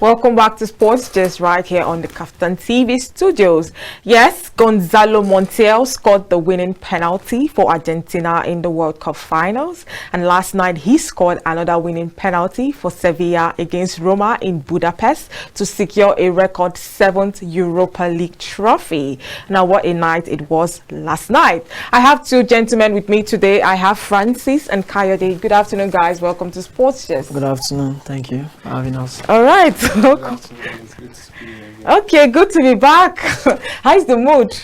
Welcome back to Sports Just right here on the Kaftan TV studios. Yes, Gonzalo Montiel scored the winning penalty for Argentina in the World Cup finals. And last night he scored another winning penalty for Sevilla against Roma in Budapest to secure a record 7th Europa League trophy. Now what a night it was last night. I have two gentlemen with me today. I have Francis and Kayode. Good afternoon, guys. Welcome to Sports Just. Good afternoon. Thank you for having us. All right. It's good to see you again. Okay, good to be back. How's the mood?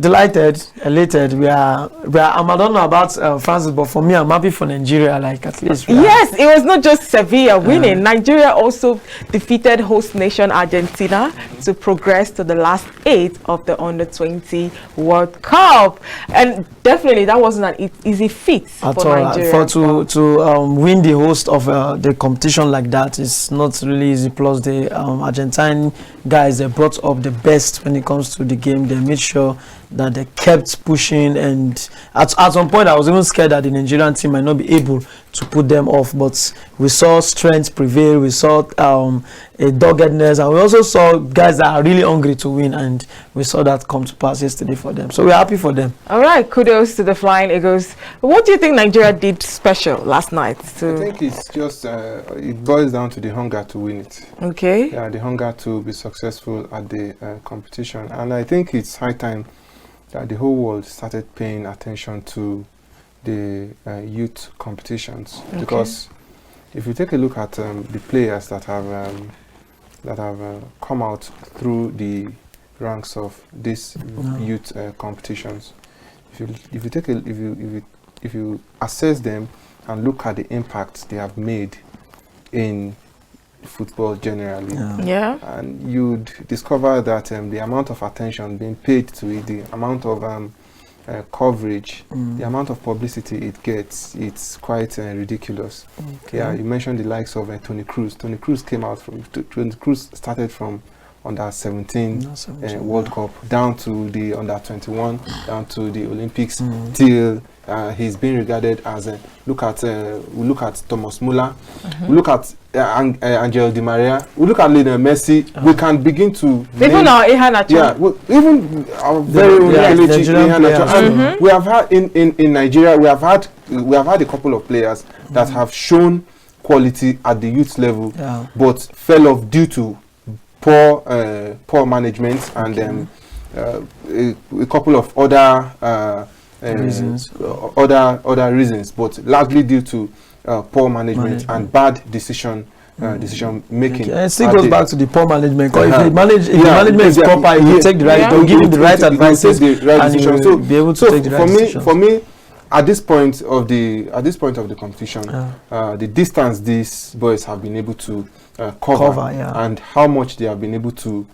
Delighted, elated. I don't know about Francis, but for me, I'm happy for Nigeria. Like at least. Yes, it was not just Sevilla winning. Nigeria also defeated host nation Argentina to progress to the last 8 of the Under-20 World Cup, and definitely that wasn't an easy feat At for all. Nigeria. To win the host of the competition like that is not really easy. Plus, the Argentine guys, they brought up the best when it comes to the game. They made sure that they kept pushing, and at some point I was even scared that the Nigerian team might not be able to put them off, but we saw strength prevail. We saw a doggedness, and we also saw guys that are really hungry to win, and we saw that come to pass yesterday for them, so we're happy for them. All right, kudos to the Flying Eagles. What do you think Nigeria did special last night? I think it's just it boils down to the hunger to win it. Okay. Yeah, the hunger to be successful at the competition, and I think it's high time that the whole world started paying attention to the youth competitions. Okay. Because if you take a look at the players that have come out through the ranks of these youth competitions, if you assess them and look at the impact they have made in football generally, and you'd discover that the amount of attention being paid to it, the amount of coverage, the amount of publicity it gets, it's quite ridiculous. Okay. Yeah, you mentioned the likes of Toni Kroos. Toni Kroos started from under 17 World Cup down to the under 21, down to the Olympics, till he's been regarded as we look at Thomas Muller, we look at Angel Di Maria, we look at Lionel Messi. We can begin to even our Iheanacho. Yeah, even our very own Iheanacho. And we have had in Nigeria, we have had a couple of players that have shown quality at the youth level, but fell off due to poor management and a couple of other reasons, but largely due to poor management and bad decision making. It still goes back to the poor management. Because if the management is proper, you take the right, they'll give you the right advice, and you'll be able to take the right decisions. For me, at this point of the competition, the distance these boys have been able to cover and how much they have been able to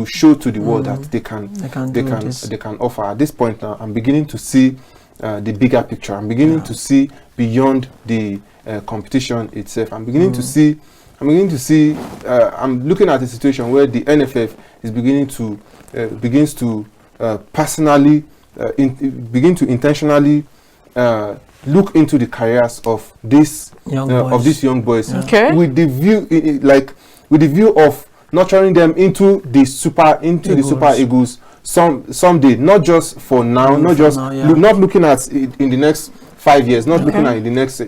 show to the world that they can offer. At this point now, I'm beginning to see the bigger picture. I'm beginning to see beyond the competition itself. I'm looking at a situation where the NFF is begins to personally intentionally look into the careers of these young boys, with the view of nurturing them into the Super Eagles someday, not just for now, not looking at it in the next 5 years, not looking at the next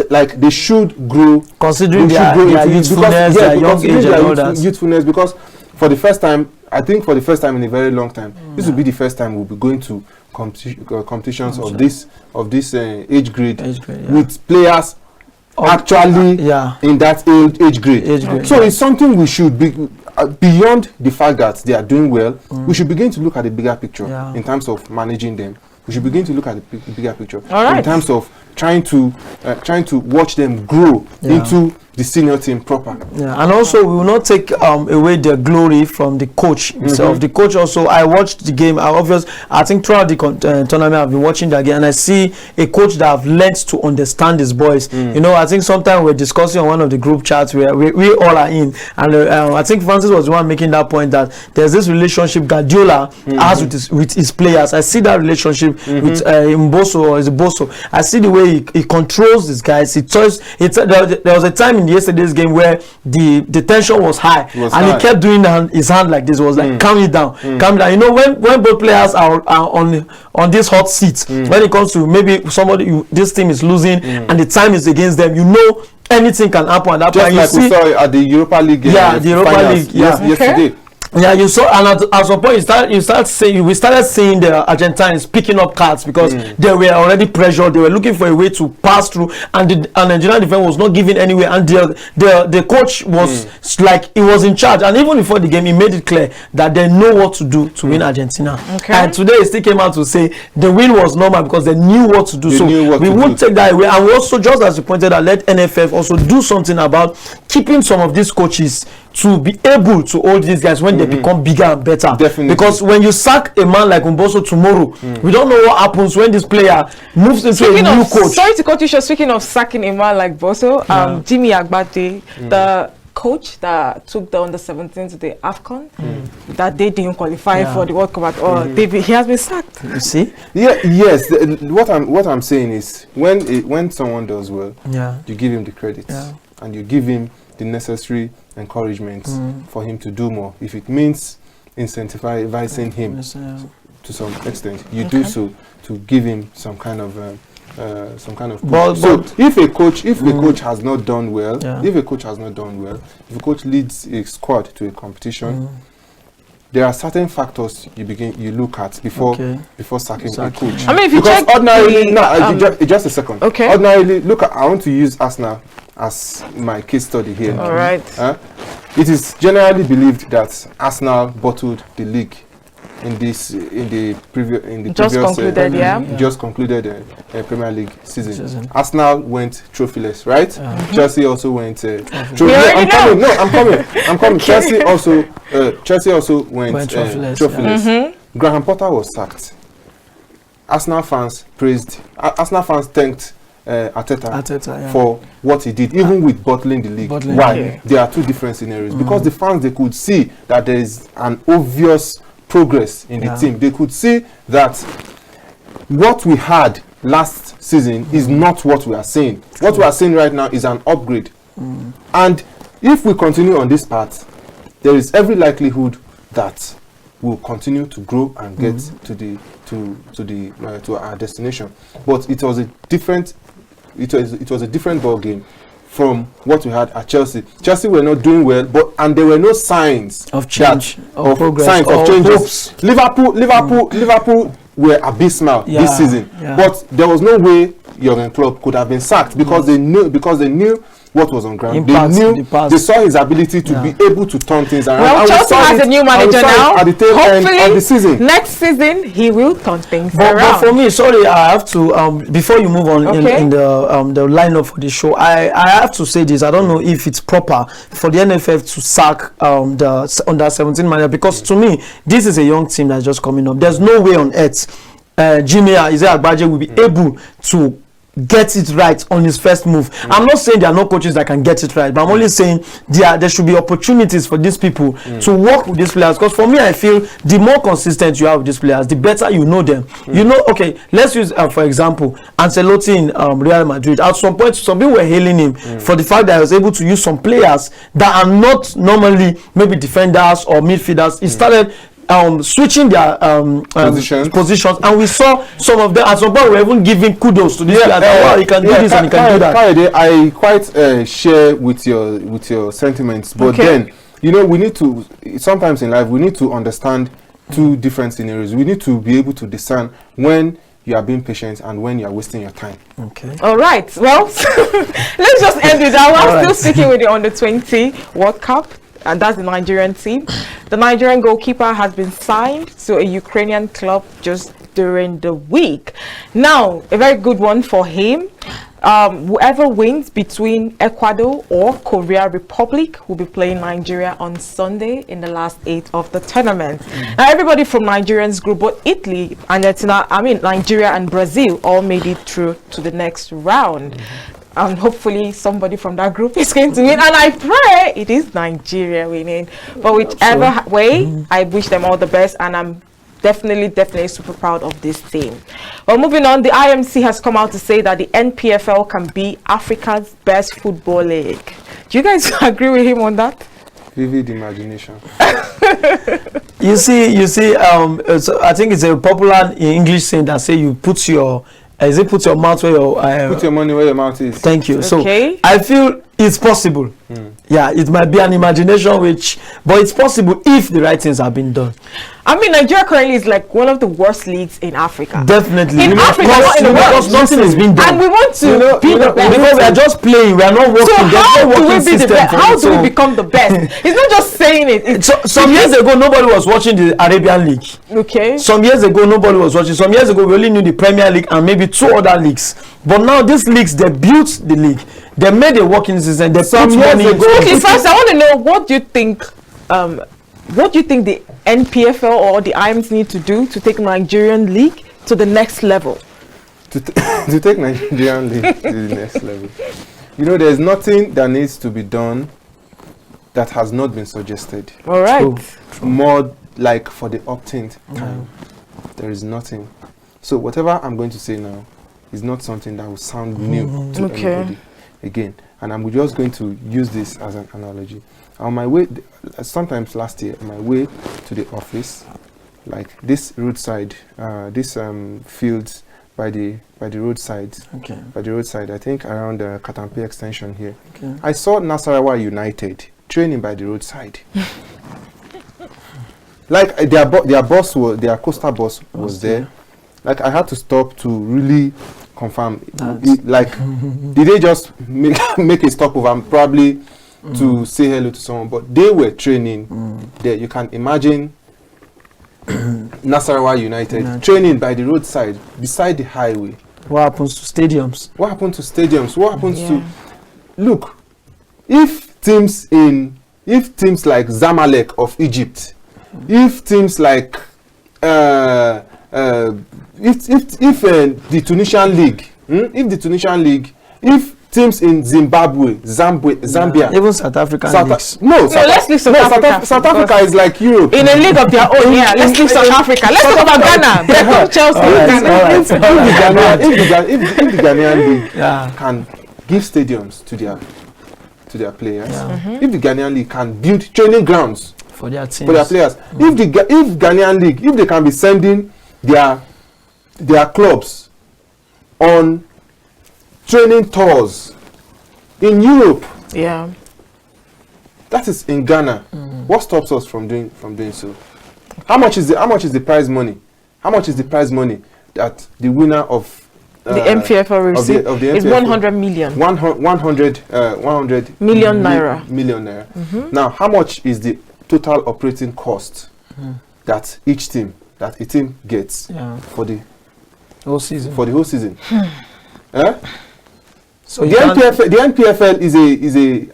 like they should grow, considering their youthfulness, their young age and all that. Youthfulness, because for the first time in a very long time, this will be the first time we'll be going to competitions of this age grade with players actually in that age grade. So it's something we should be beyond the fact that they are doing well. We should begin to look at the bigger picture in terms of managing them. We should begin to look at the bigger picture in terms of trying to watch them grow into the senior team proper. Yeah, and also we will not take away the glory from the coach himself. The coach also, I watched the game. I think throughout the tournament I've been watching that game, and I see a coach that have learned to understand his boys. You know, I think sometimes we're discussing on one of the group chats where we all are in, and I think Francis was the one making that point that there's this relationship Guardiola has with his players. I see that relationship with Mboso or Boso. I see the way he controls these guys. There was a time in yesterday's game where the tension was high, he kept doing his hand like this. Was like, calm it down, calm it down. You know, when both players are on this hot seat, when it comes to maybe this team is losing and the time is against them, you know, anything can happen at that point. Just like we saw at the Europa League game. Yeah, the Europa League. Yeah, yesterday. Yeah, you saw, and at some point we started seeing the Argentines picking up cards because they were already pressured. They were looking for a way to pass through, and the Nigerian defense was not giving anywhere. And the coach was like, he was in charge, and even before the game, he made it clear that they know what to do to win Argentina. And today, he still came out to say the win was normal because they knew what to do. So we won't take that away. And we also, just as you pointed out, let NFF also do something about keeping some of these coaches to be able to hold these guys when they become bigger and better. Definitely. Because when you sack a man like Umboso tomorrow, we don't know what happens when this player moves into a new coach. Sorry to cut you short. Speaking of sacking a man like Boso, Jimmy Agbate, the coach that took the under-17 to the AFCON, that they didn't qualify for the World Cup at all, he has been sacked. You see? Yeah. Yes. What I'm saying is, when someone does well, you give him the credit, and you give him the necessary encouragement for him to do more. If it means incentivizing him to some extent, you do so to give him some kind of push. So if a coach has not done well, if a coach leads a squad to a competition, there are certain factors you look at before sacking a coach. I mean, if you because check ordinarily, just a second. Okay. Ordinarily, I want to use Arsenal as my case study here. All right. It is generally believed that Arsenal bottled the league in the previous just concluded Premier League season. Arsenal went trophyless, right? Chelsea also went I'm coming. Chelsea also went trophyless. Graham Potter was sacked. Arsenal fans thanked Arteta for what he did, even with bottling the league. Why? There are two different scenarios. Because the fans, they could see that there is an obvious progress in the team. They could see that what we had last season is not what we are seeing. What we are seeing right now is an upgrade. And if we continue on this path, there is every likelihood that we'll continue to grow and get to our destination. But it was a different ball game from what we had at Chelsea. Chelsea were not doing well, and there were no signs of change, of progress, signs of changes. Liverpool were abysmal this season, but there was no way Jurgen Klopp could have been sacked because they knew what was on ground. They saw his ability to be able to turn things around. Well, Chelsea has a new manager now. At the tail end of the season. Next season he will turn things around. But for me, sorry, I have to before you move on in the lineup for the show, I have to say this. I don't know if it's proper for the NFF to sack the under-17 manager, because to me this is a young team that's just coming up. There's no way on earth Jimmy Agbaje will be able to get it right on his first move. I'm not saying there are no coaches that can get it right, but I'm only saying there should be opportunities for these people to work with these players. Because for me, I feel the more consistent you are with these players, the better you know them. You know, okay, let's use for example Ancelotti in Real Madrid. At some point, some people were hailing him for the fact that he was able to use some players that are not normally maybe defenders or midfielders. He started switching their positions, and we saw some of them at some point were even giving kudos to this player. Wow, he can do this and he can do that. I quite share with your sentiments, but then we need to, sometimes in life we need to understand two different scenarios. We need to be able to discern when you are being patient and when you are wasting your time. Okay. All right. Well, let's just end with that. We're still sticking with the Under-20 World Cup. And that's the Nigerian team. The Nigerian goalkeeper has been signed to a Ukrainian club just during the week. Now, a very good one for him. Whoever wins between Ecuador or Korea Republic will be playing Nigeria on Sunday in the last 8 of the tournament. Now, everybody from Nigerian's group, but Italy, Nigeria and Brazil all made it through to the next round. And hopefully somebody from that group is going to win, and I pray it is Nigeria winning. But whichever way, I wish them all the best, and I'm definitely super proud of this team. Well, moving on, the IMC has come out to say that the NPFL can be Africa's best football league. Do you guys agree with him on that? Vivid imagination. You see, so I think it's a popular English saying that say you put your put your mouth where your put your money where your mouth is. Thank you. Okay. So I feel it's possible. Yeah, it might be an imagination but it's possible if the right things have been done. I mean, Nigeria currently is like one of the worst leagues in Africa. Definitely. In Africa, not in the world. Because nothing is being done. And we want to be the best. Because we are just playing, we are not working. So how do we working be the system best? for How it. do we become the best? It's not just saying it. Some years ago, nobody was watching the Arabian League. Okay. Some years ago, nobody was watching. Some years ago, we only knew the Premier League and maybe 2 other leagues. But now these leagues, they built the league. They made a working system. They put money into it. Okay, first I want to know, what do you think the NPFL or the IMs need to do to take Nigerian league to the next level? To take Nigerian league to the next level. You know, there's nothing that needs to be done that has not been suggested. All right. True. More like for the opt-in time. There is nothing. So whatever I'm going to say now is not something that will sound new to anybody again. And I'm just going to use this as an analogy. On my way, sometimes last year, on my way to the office, like this roadside, this fields by the roadside, by the roadside, I think around the Katampe extension here, I saw Nasarawa United training by the roadside. Like their coastal bus was there. Like I had to stop to really confirm. Like, did they just make a stopover and probably to say hello to someone? But they were training there. You can imagine Nasarawa United training by the roadside beside the highway. What happens to stadiums? What happened to stadiums? What happens to... Look, if teams like Zamalek of Egypt, if teams like if the Tunisian league, if teams in Zimbabwe, Zambia, even South African leagues. Let's leave South Africa. South Africa is like Europe. In a league of their own, let's leave South Africa. Let's talk about Ghana. Chelsea. If the Ghanaian league can give stadiums to their players, if the Ghanaian league can build training grounds for their teams, for their players, if Ghanaian league, if they can be sending their clubs on training tours in Europe, that is in Ghana. What stops us from doing so? How much is the prize money? How much is the prize money that the winner of the MPFL received? It's 100 million. 100 million naira. Million naira. Now, how much is the total operating cost that a team gets for the whole season? For the whole season. So the NPFL is a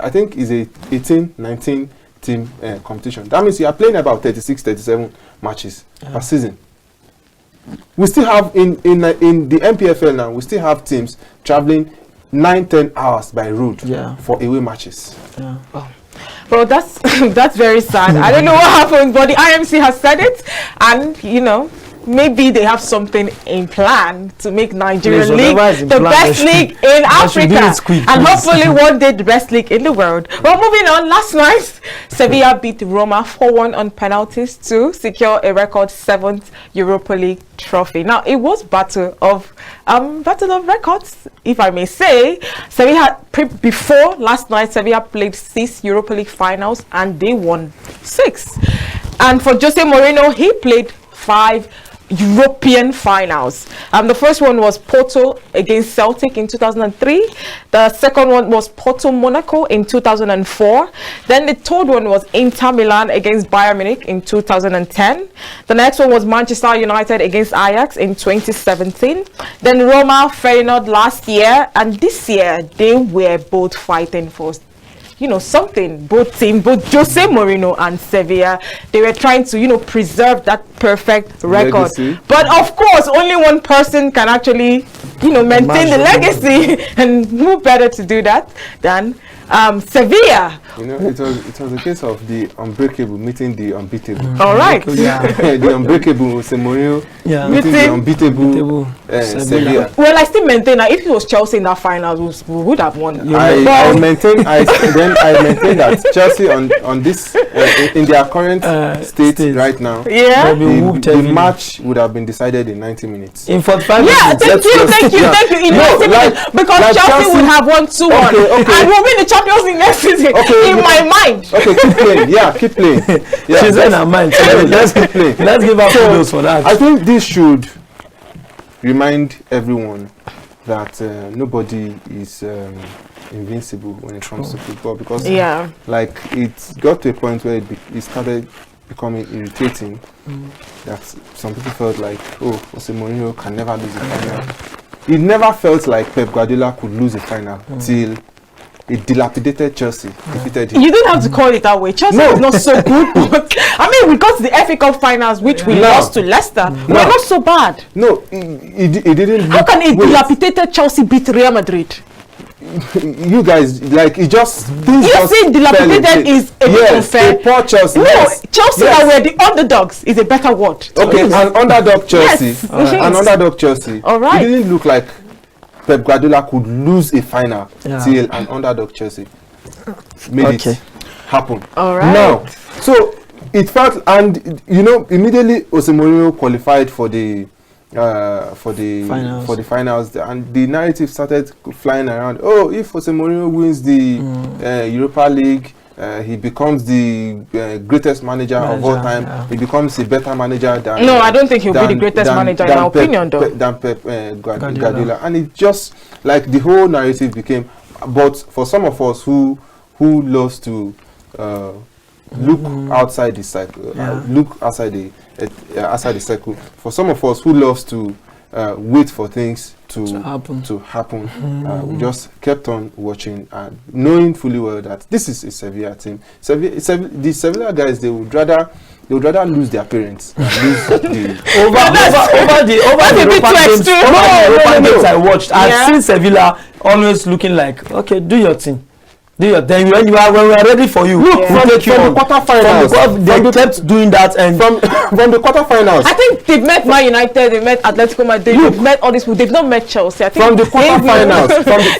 18-19 team competition. That means you are playing about 36-37 matches per season. We still have in the NPFL now, we still have teams traveling 9-10 hours by road for away matches. Well, that's very sad. I don't know what happened, but the IMC has said it, and maybe they have something in plan to make Nigeria league the best league in Africa, and hopefully one day the best league in the world. Well, moving on, last night Sevilla beat Roma 4-1 on penalties to secure a record 7th Europa League trophy. Now, it was battle of records, if I may say. Sevilla before last night, Sevilla played 6 Europa League finals and they won 6. And for Jose Mourinho, he played 5 European finals. The first one was Porto against Celtic in 2003. The second one was Porto Monaco in 2004. Then the third one was Inter Milan against Bayern Munich in 2010. The next one was Manchester United against Ajax in 2017. Then Roma, Feyenoord last year, and this year they were both fighting for something. Both Jose Mourinho and Sevilla, they were trying to preserve that perfect record. Legacy. But of course, only one person can actually maintain the legacy, and who better to do that than Sevilla? It was a case of the unbreakable meeting the unbeatable. All right. The unbreakable Mourinho meeting the unbeatable Sevilla. Well, I still maintain that if it was Chelsea in that final, we would have won. I maintain that Chelsea on this in their current state right now, the match would have been decided in 90 minutes. In 45 minutes. Thank you. In 90 minutes, because Chelsea would have won 2-1 and will win the Champions League next season. In my mind. Okay, keep playing. Keep playing. She's in her mind. Let's keep playing. Let's give her kudos for that. I think this should remind everyone that nobody is invincible when it comes to football, because it got to a point where it started becoming irritating that some people felt like, Jose Mourinho can never lose a final. It never felt like Pep Guardiola could lose a final till a dilapidated Chelsea defeated him. You don't have to call it that way. Chelsea is not so good. But, I mean, we got to the FA Cup finals, which we lost to Leicester. We're not so bad. No, it didn't. How can a dilapidated Chelsea beat Real Madrid? You guys, like, it just... You see, dilapidated is a bit unfair. A poor Chelsea. Chelsea that were the underdogs is a better word. Okay, an underdog Chelsea. An underdog Chelsea. All right. It didn't look like Pep Guardiola could lose a final till an underdog Chelsea made it happen. All right. Now, so it felt, and immediately Jose Mourinho qualified for the finals, and the narrative started flying around. If Jose Mourinho wins the Europa League, he becomes the greatest manager of all time. He becomes a better manager than... No, I don't think he'll be the greatest manager in my opinion, though. Than Pep Guardiola. And it just, like, the whole narrative became... But for some of us who loves to look outside the cycle, look outside the circle, for some of us who loves to wait for things to happen. We just kept on watching and knowing fully well that this is a Sevilla team. The Sevilla guys, they would rather lose their parents than lose over the Europa games I watched. I've seen Sevilla always looking like, okay, do your thing. Then when we are ready for you, from the quarterfinals, they kept doing that, and from the quarterfinals. I think they've met Man United, they met Atletico Madrid, they've met all these people. They've not met Chelsea. I think from the quarterfinals,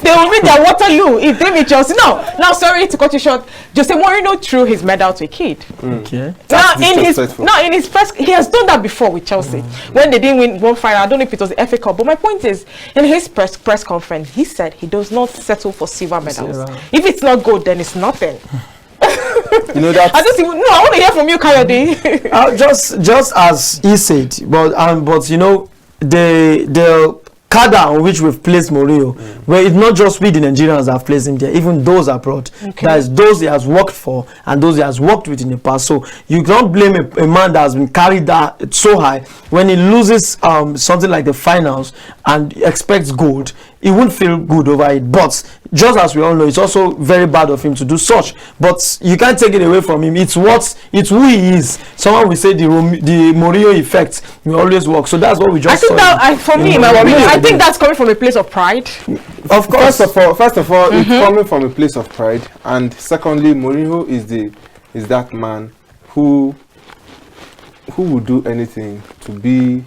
they will meet their Waterloo if they meet Chelsea. Now, sorry to cut you short. Jose Mourinho threw his medal to a kid. Okay. Now in his first, he has done that before with Chelsea when they didn't win one final. I don't know if it was the FA Cup, but my point is, in his press conference, he said he does not settle for silver medals. If it's not good, then it's nothing. That I want to hear from you, Kayode. just as he said, but the cadre on which we've placed Mourinho, where it's not just we the Nigerians that have placed him there, even those abroad. That is those he has worked for and those he has worked with in the past. So you can't blame a man that has been carried that so high when he loses something like the finals and expects gold. He won't feel good over it, but just as we all know, it's also very bad of him to do such. But you can't take it away from him. It's who he is. Someone will say the Mourinho effect will always work. So that's what we just saw. I think that's coming from a place of pride. Of course. First of all, it's coming from a place of pride, and secondly, Mourinho is that man who would do anything to be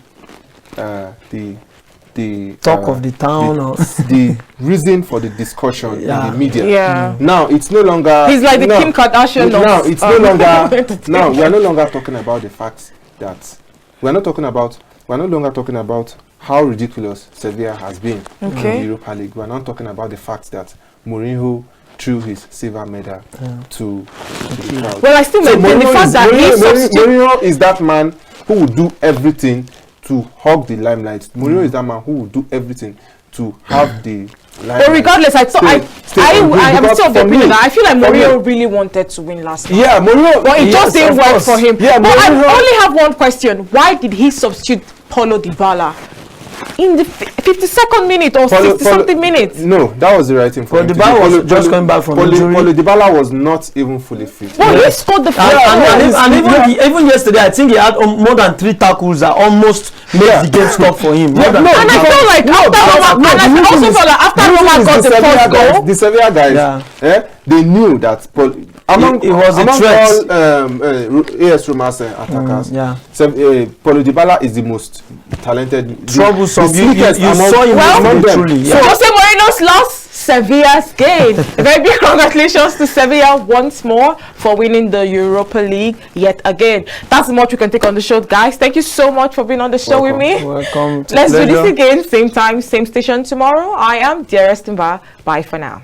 the talk of the town, or the reason for the discussion in the media. Yeah. Now it's no longer. He's like the Kim Kardashian. Now it's no longer. Now we are no longer talking about the fact that we are no longer talking about how ridiculous Sevilla has been in the Europa League. We are not talking about the fact that Mourinho threw his silver medal to the crowd. Well, I still maintain the fact that Mourinho is that man who will do everything to hog the limelight. Mourinho is that man who will do everything to have the limelight. But regardless, I am still of the opinion that I feel like Mourinho really wanted to win last night. Yeah, Mourinho. But it just didn't work for him. Yeah, but I only have one question. Why did he substitute Paulo Dybala in the 52nd minute or 60-something minutes. No, that was the right thing for him. Dybala was just coming back from injury. Paulo Dybala was not even fully fit. Well, he scored the first and even yesterday, I think he had more than 3 tackles that almost made the game stop for him. And I feel like after Roma got the first goal, the Sevilla guys, they knew that it was a threat. All AS Roma's attackers. Paulo Dybala is the most talented, troublesome. You saw him among them. Truly. So Jose Mourinho's lost Sevilla's gain. Very big congratulations to Sevilla once more for winning the Europa League yet again. That's much we can take on the show, guys. Thank you so much for being on the show with me. Welcome. Let's do this again, same time, same station tomorrow. I am Dearest Mba. Bye for now.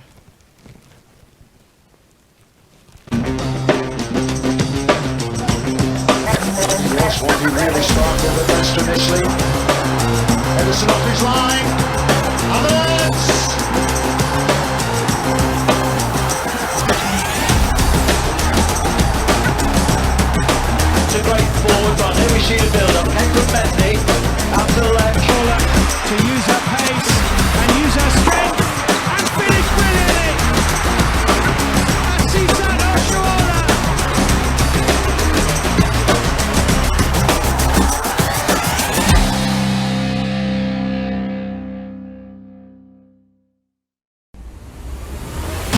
What he really sparkled the best in this league. Edison off his line. Havertz!